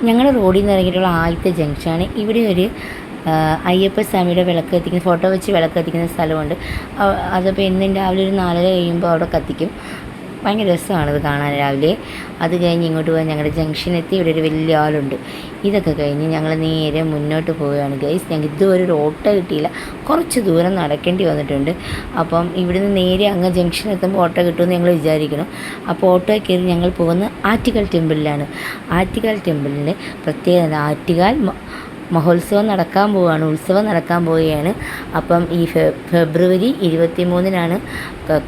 ഞങ്ങളുടെ റോഡിൽ നിന്ന് ഇറങ്ങിയിട്ടുള്ള ആദ്യത്തെ ജംഗ്ഷനാണ്. ഇവിടെ ഒരു അയ്യപ്പ സ്വാമിയുടെ വിളക്ക് കത്തിക്കുന്ന ഫോട്ടോ വെച്ച് വിളക്ക് കത്തിക്കുന്ന സ്ഥലമുണ്ട്. അതപ്പോൾ എന്നും രാവിലെ ഒരു 4:30 കഴിയുമ്പോൾ അവിടെ കത്തിക്കും. ഭയങ്കര രസമാണത് കാണാൻ രാവിലെ. അത് കഴിഞ്ഞ് ഇങ്ങോട്ട് പോകാൻ ഞങ്ങളുടെ ജംഗ്ഷനെത്തി. ഇവിടെ ഒരു വലിയ ആളുണ്ട്. ഇതൊക്കെ കഴിഞ്ഞ് ഞങ്ങൾ നേരെ മുന്നോട്ട് പോവുകയാണ് ഗൈസ്. ഞങ്ങൾക്ക് ഇതുവരെ ഒരു ഓട്ടോ കിട്ടിയില്ല, കുറച്ച് ദൂരം നടക്കേണ്ടി വന്നിട്ടുണ്ട്. അപ്പം ഇവിടുന്ന് നേരെ അങ്ങ് ജംഗ്ഷൻ എത്തുമ്പോൾ ഓട്ടോ കിട്ടുമെന്ന് ഞങ്ങൾ വിചാരിക്കണം. അപ്പോൾ ഓട്ടോ കയറി ഞങ്ങൾ പോകുന്നത് ആറ്റുകാൽ ടെമ്പിളിലാണ്. ആറ്റുകാൽ ടെമ്പിളിൻ്റെ പ്രത്യേകത, ആറ്റുകാൽ മഹോത്സവം നടക്കാൻ പോവുകയാണ്, ഉത്സവം നടക്കാൻ പോവുകയാണ്. അപ്പം ഈ ഫെബ്രുവരി 23-നാണ്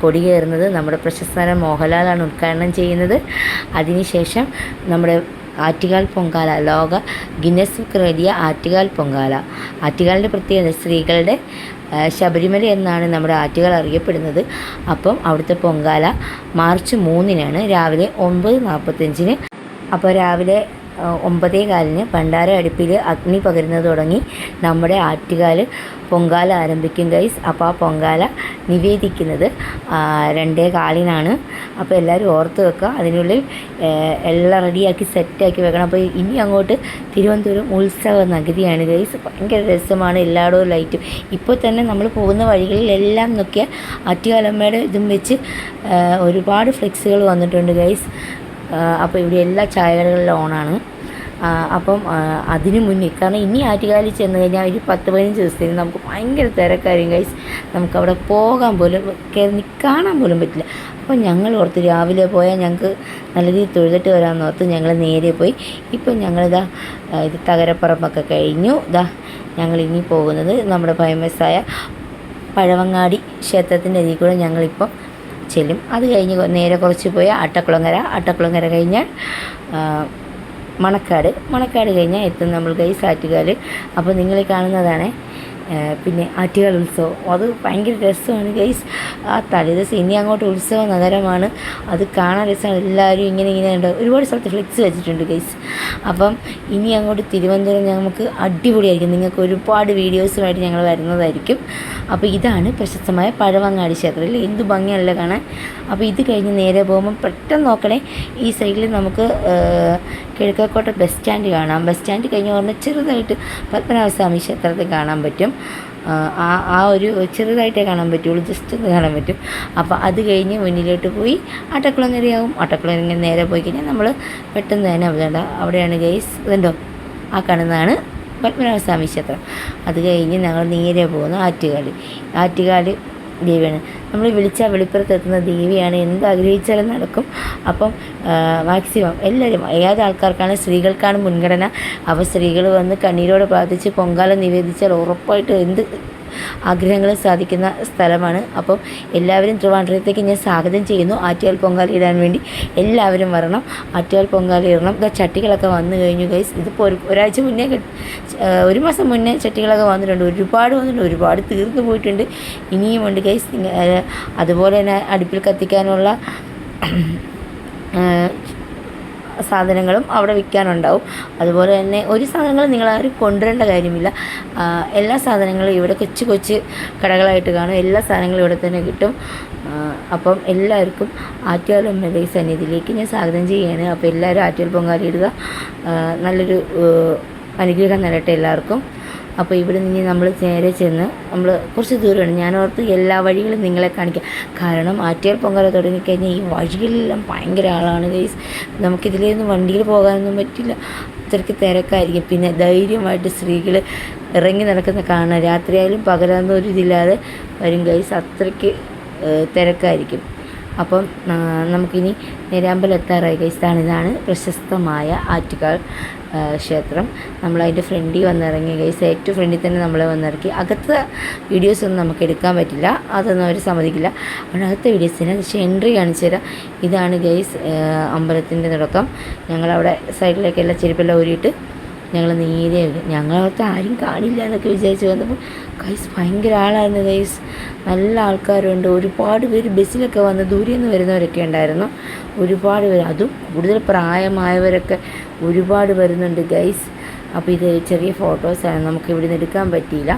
കൊടി കയറുന്നത്. നമ്മുടെ പ്രശസ്തനായ മോഹൻലാലാണ് ഉദ്ഘാടനം ചെയ്യുന്നത്. അതിനുശേഷം നമ്മുടെ ആറ്റുകാൽ പൊങ്കാല, ലോക ഗിന്നസ് ബുക്കിൽ എഴുതിയ ആറ്റുകാൽ പൊങ്കാല. ആറ്റുകാലിൻ്റെ പ്രത്യേകത സ്ത്രീകളുടെ ശബരിമല എന്നാണ് നമ്മുടെ ആറ്റുകാൽ അറിയപ്പെടുന്നത്. അപ്പം അവിടുത്തെ പൊങ്കാല മാർച്ച് 3-നാണ് രാവിലെ 9:45. അപ്പോൾ രാവിലെ 9:15 ഭണ്ഡാര അടുപ്പിൽ അഗ്നി പകരുന്നത് തുടങ്ങി നമ്മുടെ ആറ്റുകാൽ പൊങ്കാല ആരംഭിക്കും ഗൈസ്. അപ്പോൾ ആ പൊങ്കാല നിവേദിക്കുന്നത് 2:15-നാണ്. അപ്പോൾ എല്ലാവരും ഓർത്ത് വെക്കുക, അതിനുള്ളിൽ എല്ലാം റെഡിയാക്കി സെറ്റാക്കി വെക്കണം. അപ്പോൾ ഇനി അങ്ങോട്ട് തിരുവനന്തപുരം ഉത്സവ നഗരിയാണ് ഗൈസ്. ഭയങ്കര രസമാണ്, എല്ലായിടവും ലൈറ്റും. ഇപ്പോൾ തന്നെ നമ്മൾ പോകുന്ന വഴികളിലെല്ലാം നോക്കിയാൽ ആറ്റുകാലമ്മയുടെ ഇതും വെച്ച് ഒരുപാട് ഫ്ലെക്സുകൾ വന്നിട്ടുണ്ട് ഗൈസ്. അപ്പോൾ ഇവിടെ എല്ലാ ചായകടകളിലും ഓണാണ്. അപ്പം അതിന് മുന്നേ, കാരണം ഇനി ആറ്റുകാലിൽ ചെന്ന് കഴിഞ്ഞാൽ ഒരു 10-15 ദിവസത്തേക്ക് നമുക്ക് ഭയങ്കര തിരക്കായിരിക്കും ഗൈസ്. നമുക്കവിടെ പോകാൻ പോലും കാണാൻ പോലും പറ്റില്ല. അപ്പോൾ ഞങ്ങൾ ഓർത്ത് രാവിലെ പോയാൽ ഞങ്ങൾക്ക് നല്ല രീതിയിൽ തൊഴുതിട്ട് വരാമെന്ന് ഓർത്ത് ഞങ്ങൾ നേരെ പോയി. ഇപ്പം ഞങ്ങളിതാ ഇത് തകരപ്പറമ്പൊക്കെ കഴിഞ്ഞു. ഞങ്ങളിനി പോകുന്നത് നമ്മുടെ ഫേമസായ പഴവങ്ങാടി ക്ഷേത്രത്തിൻ്റെ അരികിൽ കൂടെ ഞങ്ങളിപ്പം ചെല്ലും. അത് കഴിഞ്ഞ് നേരെ കുറച്ച് പോയി അട്ടക്കുളങ്ങര കഴിഞ്ഞാൽ മണക്കാട് കഴിഞ്ഞാൽ എത്തും നമ്മൾ ഗൈസ് ആറ്റുകാൽ. അപ്പോൾ നിങ്ങൾ കാണുന്നതാണ് പിന്നെ ആറ്റുകാൽ ഉത്സവം. അത് ഭയങ്കര രസമാണ് ഗൈസ്. ആ തലേദിവസം ഇനി അങ്ങോട്ട് ഉത്സവ നഗരമാണ്, അത് കാണാൻ രസമാണ്. എല്ലാവരും ഇങ്ങനെ ഉണ്ട്, ഒരുപാട് സ്ഥലത്ത് ഫ്ലെക്സ് വെച്ചിട്ടുണ്ട് ഗൈസ്. അപ്പം ഇനി അങ്ങോട്ട് തിരുവനന്തപുരം നമുക്ക് അടിപൊളിയായിരിക്കും. നിങ്ങൾക്ക് ഒരുപാട് വീഡിയോസുമായിട്ട് ഞങ്ങൾ വരുന്നതായിരിക്കും. അപ്പോൾ ഇതാണ് പ്രശസ്തമായ പഴവങ്ങാടി ക്ഷേത്രത്തിൽ എന്ത് ഭംഗിയല്ല കാണാൻ. അപ്പോൾ ഇത് കഴിഞ്ഞ് നേരെ പോകുമ്പോൾ പെട്ടെന്ന് നോക്കണേ, ഈ സൈഡിൽ നമുക്ക് കിഴക്കേക്കോട്ട ബസ് സ്റ്റാൻഡ് കാണാം. ബസ് സ്റ്റാൻഡ് കഴിഞ്ഞ് പറഞ്ഞാൽ ചെറുതായിട്ട് പത്മനാഭസ്വാമി ക്ഷേത്രത്തിൽ കാണാൻ പറ്റും. ആ ഒരു ചെറുതായിട്ടേ കാണാൻ പറ്റുള്ളൂ, ജസ്റ്റ് ഒന്ന് കാണാൻ പറ്റും. അപ്പോൾ അത് കഴിഞ്ഞ് മുന്നിലോട്ട് പോയി അട്ടക്കുളങ്ങരയാവും. അട്ടക്കുളങ്ങര നേരെ പോയി കഴിഞ്ഞാൽ നമ്മൾ പെട്ടെന്ന് തന്നെ അവിടെയാണ് ഗൈസ്. ഇതുണ്ടോ, ആ കാണുന്നതാണ് പത്മനാഭസ്വാമി ക്ഷേത്രം. അത് കഴിഞ്ഞ് ഞങ്ങൾ നേരെ പോകുന്നു ആറ്റുകാൽ ദേവിയാണ്. നമ്മൾ വിളിച്ചാൽ വെളിപ്പുറത്തെത്തുന്ന ദേവിയാണ്. എന്താഗ്രഹിച്ചാലും നടക്കും. അപ്പം മാക്സിമം എല്ലാവരും, ഏത് ആൾക്കാർക്കാണ്, സ്ത്രീകൾക്കാണ് മുൻഗണന. അപ്പോൾ സ്ത്രീകൾ വന്ന് കണ്ണീരോടെ പ്രാർത്ഥിച്ച് പൊങ്കാല നിവേദിച്ചാൽ ഉറപ്പായിട്ട് എന്ത് ആഗ്രഹങ്ങളും സാധിക്കുന്ന സ്ഥലമാണ്. അപ്പം എല്ലാവരും ട്രിവാൻഡ്രത്തേക്ക് ഞാൻ സ്വാഗതം ചെയ്യുന്നു. ആറ്റുകാൽ പൊങ്കാല ഇടാൻ വേണ്ടി എല്ലാവരും വരണം. ആറ്റുകാൽ പൊങ്കാല ഇടണം. ചട്ടികളൊക്കെ വന്നു കഴിഞ്ഞു ഗൈസ്. ഇതിപ്പോൾ ഒരാഴ്ച മുന്നേ, 1 മാസം മുന്നേ ചട്ടികളൊക്കെ വന്നിട്ടുണ്ട്. ഒരുപാട് തീർന്നു പോയിട്ടുണ്ട്. ഇനിയുമുണ്ട് ഗൈസ്. അതുപോലെ തന്നെ അടുപ്പിൽ കത്തിക്കാനുള്ള സാധനങ്ങളും അവിടെ വിൽക്കാനുണ്ടാവും. അതുപോലെ തന്നെ ഒരു സാധനങ്ങളും നിങ്ങളാരും കൊണ്ടുവരേണ്ട കാര്യമില്ല. എല്ലാ സാധനങ്ങളും ഇവിടെ കൊച്ചു കടകളായിട്ട് കാണും. എല്ലാ സാധനങ്ങളും ഇവിടെ തന്നെ കിട്ടും. അപ്പം എല്ലാവർക്കും ആറ്റുകാൽ അമ്മയുടെ സന്നിധിയിലേക്ക് ഞാൻ സ്വാഗതം ചെയ്യുകയാണ്. അപ്പോൾ എല്ലാവരും ആറ്റുകാൽ പൊങ്കാല ഇടുക. നല്ലൊരു അനുഗ്രഹം നൽകട്ടെ എല്ലാവർക്കും. അപ്പോൾ ഇവിടെ നിന്ന് നമ്മൾ നേരെ ചെന്ന് നമ്മൾ കുറച്ച് ദൂരമാണ്. ഞാനോർത്ത് എല്ലാ വഴികളും നിങ്ങളെ കാണിക്കാം. കാരണം ആറ്റുകാൽ പൊങ്കാല തുടങ്ങിക്കഴിഞ്ഞാൽ ഈ വഴികളെല്ലാം ഭയങ്കര ആളാണ് ഗൈസ്. നമുക്കിതിലേന്ന് വണ്ടിയിൽ പോകാനൊന്നും പറ്റില്ല, അത്രയ്ക്ക് തിരക്കായിരിക്കും. പിന്നെ ധൈര്യമായിട്ട് സ്ത്രീകൾ ഇറങ്ങി നടക്കുന്ന കാണാൻ, രാത്രിയായാലും പകലാന്നും ഒരു ഇതില്ലാതെ വരും ഗൈസ്. അത്രയ്ക്ക് തിരക്കായിരിക്കും. അപ്പം നമുക്കിനി നേരാമ്പലം എത്താറായി ഗൈസ്. ഇതാണ് പ്രശസ്തമായ ആറ്റുകാൽ ക്ഷേത്രം. നമ്മളതിൻ്റെ ഫ്രണ്ടിൽ വന്നിറങ്ങി ഗൈസ്. ഏറ്റവും ഫ്രണ്ടിൽ തന്നെ നമ്മളെ വന്നിറക്കി. അകത്തെ വീഡിയോസൊന്നും നമുക്ക് എടുക്കാൻ പറ്റില്ല, അതൊന്നും അവർ സമ്മതിക്കില്ല. അപ്പോൾ അകത്തെ വീഡിയോസിന് എൻട്രി കാണിച്ചു തരാം. ഇതാണ് ഗൈസ് അമ്പലത്തിൻ്റെ തുടക്കം. ഞങ്ങളവിടെ സൈഡിലേക്കെല്ലാം ചെരുപ്പെല്ലാം ഊരിയിട്ട് ഞങ്ങൾ നേരെ ഞങ്ങളവിടുത്തെ ആരും കാണില്ല എന്നൊക്കെ വിചാരിച്ച് വന്നപ്പോൾ ഗൈസ് ഭയങ്കര ആളായിരുന്നു ഗൈസ്. നല്ല ആൾക്കാരുണ്ട്. ഒരുപാട് പേര് ബസ്സിലൊക്കെ വന്ന് ദൂരെ നിന്ന് വരുന്നവരൊക്കെ ഉണ്ടായിരുന്നു. ഒരുപാട് പേര്, അതും കൂടുതൽ പ്രായമായവരൊക്കെ ഒരുപാട് വരുന്നുണ്ട് ഗൈസ്. അപ്പോൾ ഇത് ചെറിയ ഫോട്ടോസാണ്, നമുക്ക് ഇവിടെ നിന്ന് എടുക്കാൻ പറ്റിയില്ല.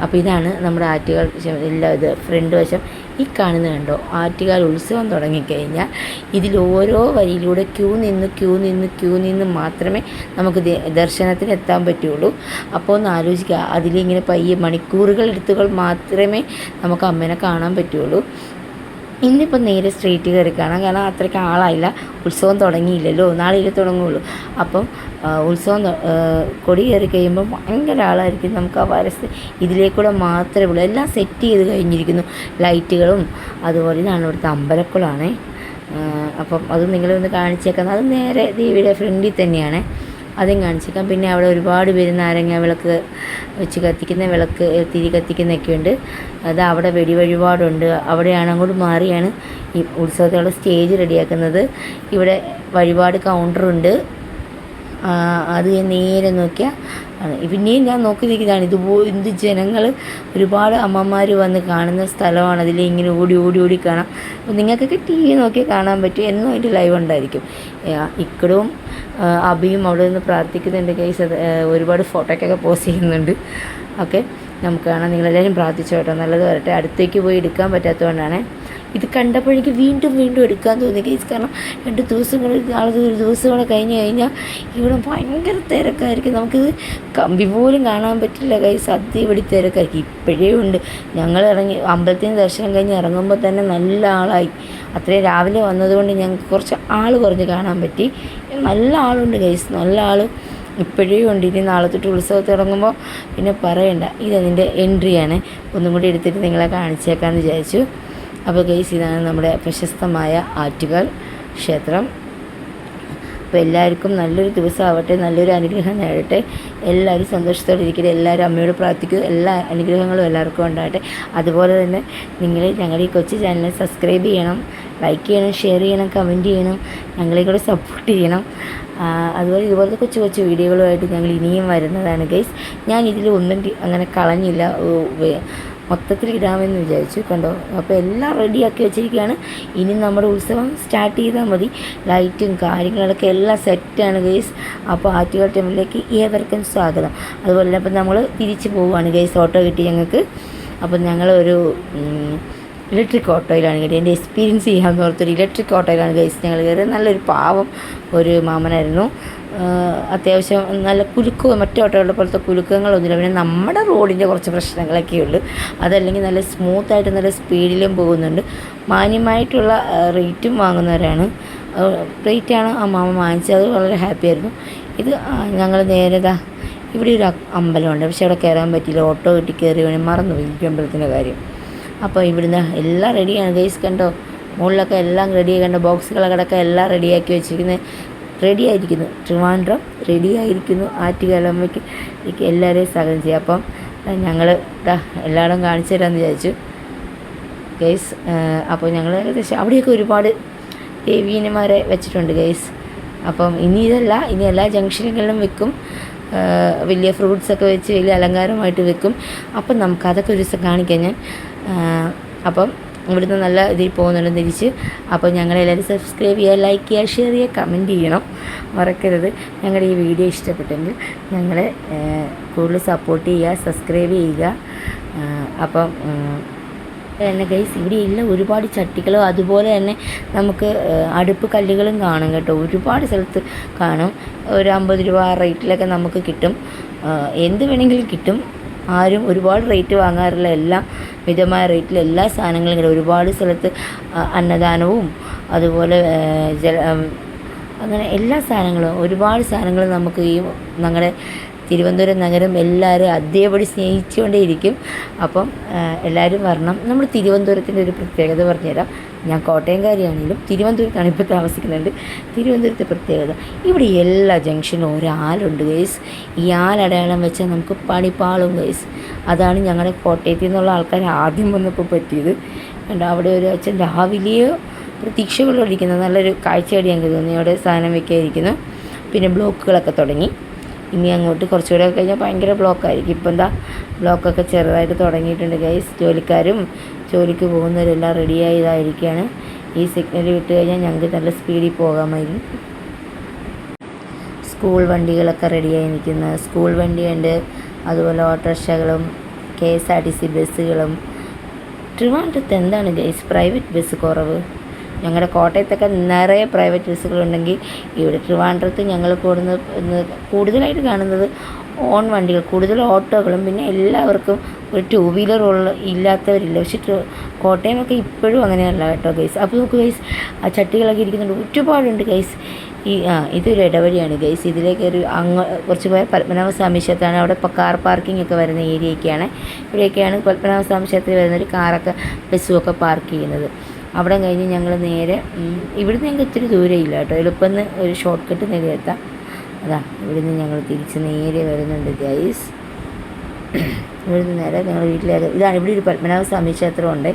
അപ്പോൾ ഇതാണ് നമ്മുടെ ആറ്റുകാൽ എല്ലാം. ഇത് ഫ്രണ്ട് വശം. ഈ കാണുന്ന കണ്ടോ, ആറ്റുകാൽ ഉത്സവം തുടങ്ങിക്കഴിഞ്ഞാൽ ഇതിൽ ഓരോ വരിയിലൂടെ ക്യൂ നിന്ന് മാത്രമേ നമുക്ക് ദർശനത്തിന് എത്താൻ പറ്റുള്ളൂ. അപ്പോൾ ഒന്ന് ആലോചിക്കുക, അതിലിങ്ങനെ പയ്യെ മണിക്കൂറുകൾ എടുത്തുകൾ മാത്രമേ നമുക്ക് അമ്മേനെ കാണാൻ പറ്റുള്ളൂ. ഇന്നിപ്പോൾ നേരെ സ്ട്രീറ്റ് കയറി കാണാം, കാരണം അത്രയ്ക്ക് ആളായില്ല, ഉത്സവം തുടങ്ങിയില്ലല്ലോ, നാളെ തുടങ്ങുള്ളൂ. അപ്പം ഉത്സവം കൊടി കയറി കഴിയുമ്പോൾ ഭയങ്കര ആളായിരിക്കും. നമുക്ക് ആ വരസ് ഇതിലേക്കൂടെ മാത്രമേ ഉള്ളൂ. എല്ലാം സെറ്റ് ചെയ്ത് കഴിഞ്ഞിരിക്കുന്നു, ലൈറ്റുകളും. അതുപോലെ ഇതാണ് ഇവിടുത്തെ അമ്പലക്കുളമാണ്. അപ്പം അത് നിങ്ങളൊന്ന് കാണിച്ചേക്കാം. അത് നേരെ ദേവിയുടെ ഫ്രണ്ടിൽ തന്നെയാണ്, അതും കാണിച്ചേക്കാം. പിന്നെ അവിടെ ഒരുപാട് പേര് നാരങ്ങ വിളക്ക് വെച്ച് കത്തിക്കുന്ന, വിളക്ക് തിരി കത്തിക്കുന്നൊക്കെ ഉണ്ട്. അത് അവിടെ വഴിപാടുണ്ട്. അവിടെയാണ്, അങ്ങോട്ട് മാറിയാണ് ഈ ഉത്സവത്തിലുള്ള സ്റ്റേജ് റെഡിയാക്കുന്നത്. ഇവിടെ വഴിപാട് കൗണ്ടറുണ്ട്. അത് നേരെ നോക്കിയാൽ പിന്നെയും ഞാൻ നോക്കി നിൽക്കുന്നതാണ്. എന്ത് ജനങ്ങൾ, ഒരുപാട് അമ്മമാർ വന്ന് കാണുന്ന സ്ഥലമാണ്. അതിൽ ഇങ്ങനെ ഓടി കാണാം. അപ്പോൾ നിങ്ങൾക്കൊക്കെ ടി വി നോക്കിയാൽ കാണാൻ പറ്റും. എന്നും അതിൻ്റെ ലൈവ് ഉണ്ടായിരിക്കും. ഇക്കടും അബിയും അവിടെ നിന്ന് പ്രാർത്ഥിക്കുന്നുണ്ട് ഗൈസ്. ഒരുപാട് ഫോട്ടോയ്ക്കൊക്കെ പോസ്റ്റ് ചെയ്യുന്നുണ്ട്. ഓക്കെ, നമുക്ക് കാണാം. നിങ്ങളെല്ലാവരും പ്രാർത്ഥിച്ചു കേട്ടോ, നല്ലത് വരട്ടെ. അടുത്തേക്ക് പോയി എടുക്കാൻ പറ്റാത്തതുകൊണ്ടാണ്. ഇത് കണ്ടപ്പോഴേക്ക് വീണ്ടും എടുക്കാൻ തോന്നി ഗൈസ്. കാരണം 2 ദിവസങ്ങൾ, നാളെ ഒരു ദിവസം കൂടെ കഴിഞ്ഞ് കഴിഞ്ഞാൽ ഇവിടെ ഭയങ്കര തിരക്കായിരിക്കും. നമുക്കിത് കമ്പി പോലും കാണാൻ പറ്റില്ല ഗൈസ്, അതേപടി തിരക്കായിരിക്കും. ഇപ്പോഴേ ഉണ്ട്. ഞങ്ങൾ അമ്പലത്തിന് ദർശനം കഴിഞ്ഞ് ഇറങ്ങുമ്പോൾ തന്നെ നല്ല ആളായി. അത്രയും രാവിലെ വന്നതുകൊണ്ട് ഞങ്ങൾക്ക് കുറച്ച് ആൾ കുറഞ്ഞ് കാണാൻ പറ്റി. നല്ല ആളുണ്ട് ഗൈസ്, നല്ല ആൾ ഇപ്പോഴേ ഉണ്ട്. ഇനി നാളെ തൊട്ട് ഉത്സവത്തിൽ ഇറങ്ങുമ്പോൾ പിന്നെ പറയണ്ട. ഇതതിൻ്റെ എൻട്രിയാണ്. ഒന്നും കൂടി എടുത്തിട്ട് നിങ്ങളെ കാണിച്ചേക്കാമെന്ന് വിചാരിച്ചു. അപ്പോൾ ഗൈസ്, ഇതാണ് നമ്മുടെ പ്രശസ്തമായ ആറ്റുകാൽ ക്ഷേത്രം. അപ്പോൾ എല്ലാവർക്കും നല്ലൊരു ദിവസമാവട്ടെ, നല്ലൊരു അനുഗ്രഹം നേടട്ടെ. എല്ലാവരും സന്തോഷത്തോടെ ഇരിക്കട്ടെ. എല്ലാവരും അമ്മയോട് പ്രാർത്ഥിക്കുക. എല്ലാ അനുഗ്രഹങ്ങളും എല്ലാവർക്കും ഉണ്ടാകട്ടെ. അതുപോലെ തന്നെ നിങ്ങൾ ഞങ്ങളുടെ ഈ കൊച്ചു ചാനൽ സബ്സ്ക്രൈബ് ചെയ്യണം, ലൈക്ക് ചെയ്യണം, ഷെയർ ചെയ്യണം, കമൻറ്റ് ചെയ്യണം, ഞങ്ങളെ കൂടെ സപ്പോർട്ട് ചെയ്യണം. അതുപോലെ ഇതുപോലത്തെ കൊച്ചു വീഡിയോകളുമായിട്ട് ഞങ്ങൾ ഇനിയും വരുന്നതാണ് ഗൈസ്. ഞാൻ ഇതിൽ ഒന്നും അങ്ങനെ കളഞ്ഞില്ല, മൊത്തത്തിൽ ഇടാമെന്ന് വിചാരിച്ചു. കണ്ടോ, അപ്പോൾ എല്ലാം റെഡിയാക്കി വെച്ചിരിക്കുകയാണ്. ഇനി നമ്മുടെ ഉത്സവം സ്റ്റാർട്ട് ചെയ്താൽ മതി. ലൈറ്റും കാര്യങ്ങളൊക്കെ എല്ലാം സെറ്റാണ് ഗൈസ്. അപ്പോൾ ആറ്റുകാൽ ടെമ്പിളിലേക്ക് ഏവർക്കും സ്വാഗതം. അതുപോലെ അപ്പം നമ്മൾ തിരിച്ച് പോവുകയാണ് ഗൈസ്. ഓട്ടോ കിട്ടി ഞങ്ങൾക്ക്. അപ്പം ഞങ്ങളൊരു ഇലക്ട്രിക് ഓട്ടോയിലാണ് കയറി. എൻ്റെ എക്സ്പീരിയൻസ് ചെയ്യാമെന്ന് ഓർത്തൊരു ഇലക്ട്രിക് ഓട്ടോയിലാണ് ഗൈസ് ഞങ്ങൾ കയറി. നല്ലൊരു പാവം ഒരു മാമനായിരുന്നു. അത്യാവശ്യം നല്ല കുലുക്കവും മറ്റു ഓട്ടോകളുടെ പോലത്തെ കുലുക്കങ്ങളൊന്നുമില്ല. പിന്നെ നമ്മുടെ റോഡിൻ്റെ കുറച്ച് പ്രശ്നങ്ങളൊക്കെ ഉള്ളൂ. അതല്ലെങ്കിൽ നല്ല സ്മൂത്തായിട്ട് നല്ല സ്പീഡിലും പോകുന്നുണ്ട്. മാന്യമായിട്ടുള്ള റേറ്റും വാങ്ങുന്നവരാണ്. റേറ്റാണ് ആ മാമ വാങ്ങിച്ചത്. അത് വളരെ ഹാപ്പി ആയിരുന്നു. ഇത് ഞങ്ങൾ നേരതാ ഇവിടെ ഒരു അമ്പലമുണ്ട്, പക്ഷെ അവിടെ കയറാൻ പറ്റിയില്ല. ഓട്ടോ കിട്ടി കയറി വേണം, മറന്നുപോയി അമ്പലത്തിൻ്റെ കാര്യം. അപ്പോൾ ഇവിടുന്ന് എല്ലാം റെഡിയാണ് ഗൈസ്. കണ്ടോ, മുകളിലൊക്കെ എല്ലാം റെഡിയായി. കണ്ടോ, ബോക്സുകളൊക്കെ എല്ലാം റെഡിയാക്കി വെച്ചിരിക്കുന്നത്. റെഡിയായിരിക്കുന്നു, ട്രിവാൻഡ്രം റെഡിയായിരിക്കുന്നു. ആറ്റുകാലമ്മയ്ക്ക് എല്ലാവരെയും സ്വാഗതം ചെയ്യാം. അപ്പം ഞങ്ങൾ എല്ലായിടും കാണിച്ചു തരാമെന്ന് വിചാരിച്ചു ഗൈസ്. അപ്പോൾ ഞങ്ങൾ ഏകദേശം അവിടെയൊക്കെ ഒരുപാട് ദേവീനമാരെ വെച്ചിട്ടുണ്ട് ഗൈസ്. അപ്പം ഇനി എല്ലാ ജംഗ്ഷനുകളിലും വെക്കും. വലിയ ഫ്രൂട്ട്സൊക്കെ വെച്ച് വലിയ അലങ്കാരമായിട്ട് വെക്കും. അപ്പം നമുക്കതൊക്കെ ഒരു ദിവസം കാണിക്കാം ഞാൻ. അപ്പം ഇവിടുന്ന് നല്ല ഇതിൽ പോകുന്നുണ്ട് തിരിച്ച്. അപ്പോൾ ഞങ്ങളെല്ലാവരും സബ്സ്ക്രൈബ് ചെയ്യുക, ലൈക്ക് ചെയ്യുക, ഷെയർ ചെയ്യുക, കമൻറ്റ് ചെയ്യണം, മറക്കരുത്. ഞങ്ങളുടെ ഈ വീഡിയോ ഇഷ്ടപ്പെട്ടെങ്കിൽ ഞങ്ങളെ കൂടുതൽ സപ്പോർട്ട് ചെയ്യുക, സബ്സ്ക്രൈബ് ചെയ്യുക. അപ്പം തന്നെ ഗൈസ്, ഇവിടെ ഇല്ല ഒരുപാട് ചട്ടികളും അതുപോലെ തന്നെ നമുക്ക് അടുപ്പ് കല്ലുകളും കാണും കേട്ടോ. ഒരുപാട് സ്ഥലത്ത് കാണും. ഒരു 50 രൂപ റേറ്റിലൊക്കെ നമുക്ക് കിട്ടും. എന്ത് വേണമെങ്കിലും കിട്ടും. ആരും ഒരുപാട് റേറ്റ് വാങ്ങാറില്ല. എല്ലാം മിതമായ റേറ്റിൽ എല്ലാ സാധനങ്ങളും കിട്ടും. ഒരുപാട് സ്ഥലത്ത് അന്നദാനവും അതുപോലെ അങ്ങനെ എല്ലാ സാധനങ്ങളും, ഒരുപാട് സാധനങ്ങൾ നമുക്ക് ഈ ഞങ്ങളുടെ തിരുവനന്തപുരം നഗരം എല്ലാവരും അതേപടി സ്നേഹിച്ചുകൊണ്ടേയിരിക്കും. അപ്പം എല്ലാവരും വരണം. നമ്മൾ തിരുവനന്തപുരത്തിൻ്റെ ഒരു പ്രത്യേകത പറഞ്ഞുതരാം. ഞാൻ കോട്ടയംകാരിയാണെങ്കിലും തിരുവനന്തപുരത്താണ് ഇപ്പോൾ താമസിക്കുന്നുണ്ട്. തിരുവനന്തപുരത്തെ പ്രത്യേകത, ഇവിടെ എല്ലാ ജംഗ്ഷനും ഒരാളുണ്ട് ഗൈസ്. ഈ ആലടയാളം വെച്ചാൽ നമുക്ക് പണിപ്പാളും ഗൈസ്. അതാണ് ഞങ്ങളുടെ കോട്ടയത്തിൽ നിന്നുള്ള ആൾക്കാർ ആദ്യം വന്നപ്പോൾ പറ്റിയത്. കണ്ടോ, അവിടെ ഒരു അച്ഛൻ രാവിലെയോ പ്രതീക്ഷകളോടിരിക്കുന്നത് നല്ലൊരു കാഴ്ചയായിട്ട് ഞങ്ങൾക്ക് തോന്നി. അവിടെ സാധനം വയ്ക്കാതിരിക്കുന്നു. പിന്നെ ബ്ലോക്കുകളൊക്കെ തുടങ്ങി. ഇനി അങ്ങോട്ട് കുറച്ചുകൂടെ കഴിഞ്ഞാൽ ഭയങ്കര ബ്ലോക്കായിരിക്കും. ഇപ്പം എന്താ ബ്ലോക്കൊക്കെ ചെറുതായിട്ട് തുടങ്ങിയിട്ടുണ്ട് ഗൈസ്. ജോലിക്കാരും ജോലിക്ക് പോകുന്നവരെല്ലാം റെഡിയായതായിരിക്കുകയാണ്. ഈ സിഗ്നൽ വിട്ട് കഴിഞ്ഞാൽ ഞങ്ങൾക്ക് നല്ല സ്പീഡിൽ പോകാമായിരുന്നു. സ്കൂൾ വണ്ടികളൊക്കെ റെഡിയായി നിൽക്കുന്നത്. സ്കൂൾ വണ്ടിയുണ്ട്, അതുപോലെ ഓട്ടോറിക്ഷകളും KSRTC ബസ്സുകളും ട്രിവാൻഡ്രത്ത് എന്താണ് ഗൈസ് പ്രൈവറ്റ് ബസ് കുറവ്? ഞങ്ങളുടെ കോട്ടയത്തൊക്കെ നിറയെ പ്രൈവറ്റ് ബസ്സുകളുണ്ടെങ്കിൽ ഇവിടെ ട്രിവാൻഡ്രത്ത് ഞങ്ങൾ കൂടുതലായിട്ട് കാണുന്നത് ഓൺ വണ്ടികൾ, കൂടുതൽ ഓട്ടോകളും, പിന്നെ എല്ലാവർക്കും ഒരു ടൂ വീലർ ഇല്ലാത്തവരില്ല. പക്ഷെ കോട്ടയമൊക്കെ ഇപ്പോഴും അങ്ങനെയല്ല കേട്ടോ ഗൈസ്. അപ്പോൾ നമുക്ക് ഗൈസ് ആ ചട്ടികളൊക്കെ ഇരിക്കുന്നുണ്ട്, ഒരുപാടുണ്ട് ഗൈസ്. ഇതൊരു ഇടവഴിയാണ് ഗൈസ്. ഇതിലേക്ക് ഒരു കുറച്ച് പോയാൽ പത്മനാഭസ്വാമി ക്ഷേത്രമാണ്. അവിടെ ഇപ്പോൾ കാർ പാർക്കിംഗ് ഒക്കെ വരുന്ന ഏരിയയൊക്കെയാണ്. ഇവിടെയൊക്കെയാണ് പത്മനാഭസ്വാമി ക്ഷേത്രത്തിൽ വരുന്നൊരു കാറൊക്കെ ബസ്സുമൊക്കെ പാർക്ക് ചെയ്യുന്നത്. അവിടെ കഴിഞ്ഞ് ഞങ്ങൾ നേരെ ഇവിടുന്ന് ഞങ്ങൾക്ക് ഇത്തിരി ദൂരമില്ല കേട്ടോ, എളുപ്പം ഒരു ഷോർട്ട് കട്ട് നേരെ എത്താം. ഇവിടുന്ന് ഞങ്ങൾ തിരിച്ച് നേരെ വരുന്നുണ്ട് ഗൈസ്. ഇവിടുന്ന് നേരെ ഞങ്ങൾ വീട്ടിലേക്ക്. ഇതാണ് ഇവിടെ ഒരു പത്മനാഭസ്വാമി ക്ഷേത്രമുണ്ട്.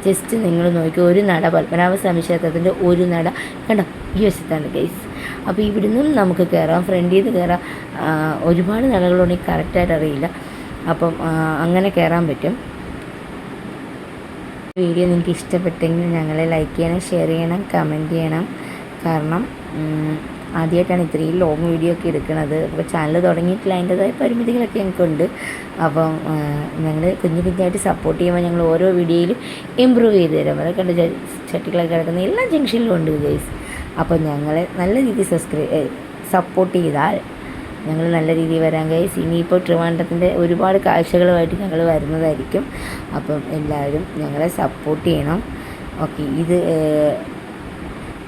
ജസ്റ്റ് നിങ്ങൾ നോക്കി, ഒരു നട പത്മനാഭസ്വാമി ക്ഷേത്രത്തിൻ്റെ ഒരു നട കണ്ടോ ഈ വശത്താണ് ഗൈസ്. അപ്പോൾ ഇവിടുന്നും നമുക്ക് കയറാം, ഫ്രണ്ടിൽ നിന്ന് കയറാം. ഒരുപാട് നടകളുണ്ടെങ്കിൽ കറക്റ്റായിട്ട് അറിയില്ല. അപ്പം അങ്ങനെ കയറാൻ പറ്റും. വീഡിയോ നിങ്ങൾക്ക് ഇഷ്ടപ്പെട്ടെങ്കിൽ ഞങ്ങളെ ലൈക്ക് ചെയ്യണം, ഷെയർ ചെയ്യണം, കമൻറ്റ് ചെയ്യണം. കാരണം ആദ്യമായിട്ടാണ് ഇത്രയും ലോങ് വീഡിയോ ഒക്കെ എടുക്കുന്നത്. അപ്പോൾ ചാനൽ തുടങ്ങിയിട്ടില്ല, അതിൻ്റെതായ പരിമിതികളൊക്കെ ഞങ്ങൾക്കുണ്ട്. അപ്പം ഞങ്ങൾ കുഞ്ഞു കുഞ്ഞായിട്ട് സപ്പോർട്ട് ചെയ്യുമ്പോൾ ഞങ്ങൾ ഓരോ വീഡിയോയിലും ഇമ്പ്രൂവ് ചെയ്ത് തരാം. അതൊക്കെ കണ്ട് ചട്ടികളൊക്കെ കിടക്കുന്ന എല്ലാ ജംഗ്ഷനിലും ഉണ്ട് ഗൈസ്. അപ്പോൾ ഞങ്ങളെ നല്ല രീതിയിൽ സപ്പോർട്ട് ചെയ്താൽ ഞങ്ങൾ നല്ല രീതിയിൽ വരാൻ ഗൈസ്. ഇനിയിപ്പോൾ ട്രിവാൻഡ്രത്തിൻ്റെ ഒരുപാട് കാഴ്ചകളുമായിട്ട് ഞങ്ങൾ വരുന്നതായിരിക്കും. അപ്പം എല്ലാവരും ഞങ്ങളെ സപ്പോർട്ട് ചെയ്യണം. ഓക്കെ,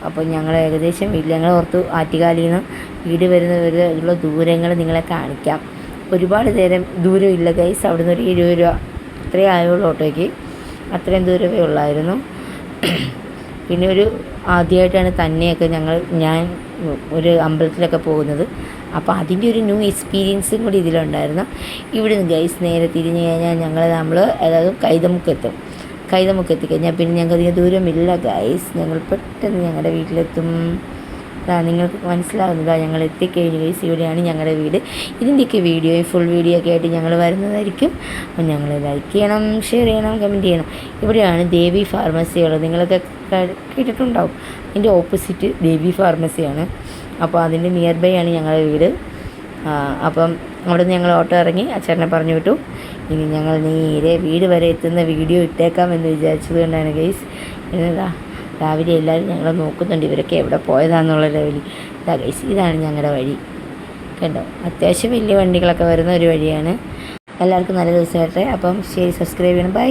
അപ്പോൾ ഞങ്ങൾ ഏകദേശം ഞങ്ങൾ ഓർത്തു ആറ്റുകാലിൽ നിന്ന് വീട് വരുന്ന ദൂരങ്ങൾ നിങ്ങളെ കാണിക്കാം. ഒരുപാട് ദൂരമില്ല ഗൈസ്. അവിടെ നിന്ന് ഒരു 20 രൂപ അത്രയും ആയുള്ളൂ ഓട്ടോയ്ക്ക്, അത്രയും ദൂരമേ ഉള്ളായിരുന്നു. പിന്നെ ആദ്യമായിട്ടാണ് തന്നെയൊക്കെ ഞാൻ ഒരു അമ്പലത്തിലൊക്കെ പോകുന്നത്. അപ്പോൾ അതിൻ്റെ ഒരു ന്യൂ എക്സ്പീരിയൻസും കൂടി ഇതിലുണ്ടായിരുന്നു. ഇവിടുന്ന് ഗൈസ് നേരെ തിരിഞ്ഞ് കഴിഞ്ഞാൽ നമ്മൾ അതായത് കൈതമുക്ക് എത്തിക്കഴിഞ്ഞാൽ പിന്നെ ഞങ്ങൾക്ക് അധികം ദൂരമില്ല ഗൈസ്. ഞങ്ങൾ പെട്ടെന്ന് ഞങ്ങളുടെ വീട്ടിലെത്തും. നിങ്ങൾക്ക് മനസ്സിലാവുന്നില്ല, ഞങ്ങൾ എത്തിക്കഴിഞ്ഞു ഗൈസ്. ഇവിടെയാണ് ഞങ്ങളുടെ വീട്. ഇതിൻ്റെയൊക്കെ ഫുൾ വീഡിയോ ഒക്കെ ആയിട്ട് ഞങ്ങൾ വരുന്നതായിരിക്കും. അപ്പം ഞങ്ങൾ ലൈക്ക് ചെയ്യണം, ഷെയർ ചെയ്യണം, കമൻറ്റ് ചെയ്യണം. ഇവിടെയാണ് ദേവി ഫാർമസിയുള്ളത്. നിങ്ങളൊക്കെ കേട്ടിട്ടുണ്ടാവും. അതിൻ്റെ ഓപ്പോസിറ്റ് ദേവി ഫാർമസിയാണ്. അപ്പോൾ അതിൻ്റെ നിയർ ബൈ ആണ് ഞങ്ങളുടെ വീട്. അപ്പം അവിടെ നിന്ന് ഞങ്ങൾ ഓട്ടോ ഇറങ്ങി അച്ഛനെ പറഞ്ഞു വിട്ടു. ഇനി ഞങ്ങൾ നേരെ വീട് വരെ എത്തുന്ന വീഡിയോ ഇട്ടേക്കാമെന്ന് വിചാരിച്ചത് കൊണ്ടാണ് ഗൈസ്. രാവിലെ എല്ലാവരും ഞങ്ങളെ നോക്കുന്നുണ്ട്, ഇവരൊക്കെ എവിടെ പോയതാണെന്നുള്ള ലെവലിൽ. ഗൈസ് ഇതാണ് ഞങ്ങളുടെ വഴി കണ്ടോ. അത്യാവശ്യം വലിയ വണ്ടികളൊക്കെ വരുന്ന ഒരു വഴിയാണ്. എല്ലാവർക്കും നല്ല ദിവസമായിട്ട്. അപ്പം ശരി, സബ്സ്ക്രൈബ് ചെയ്യണം. ബൈ.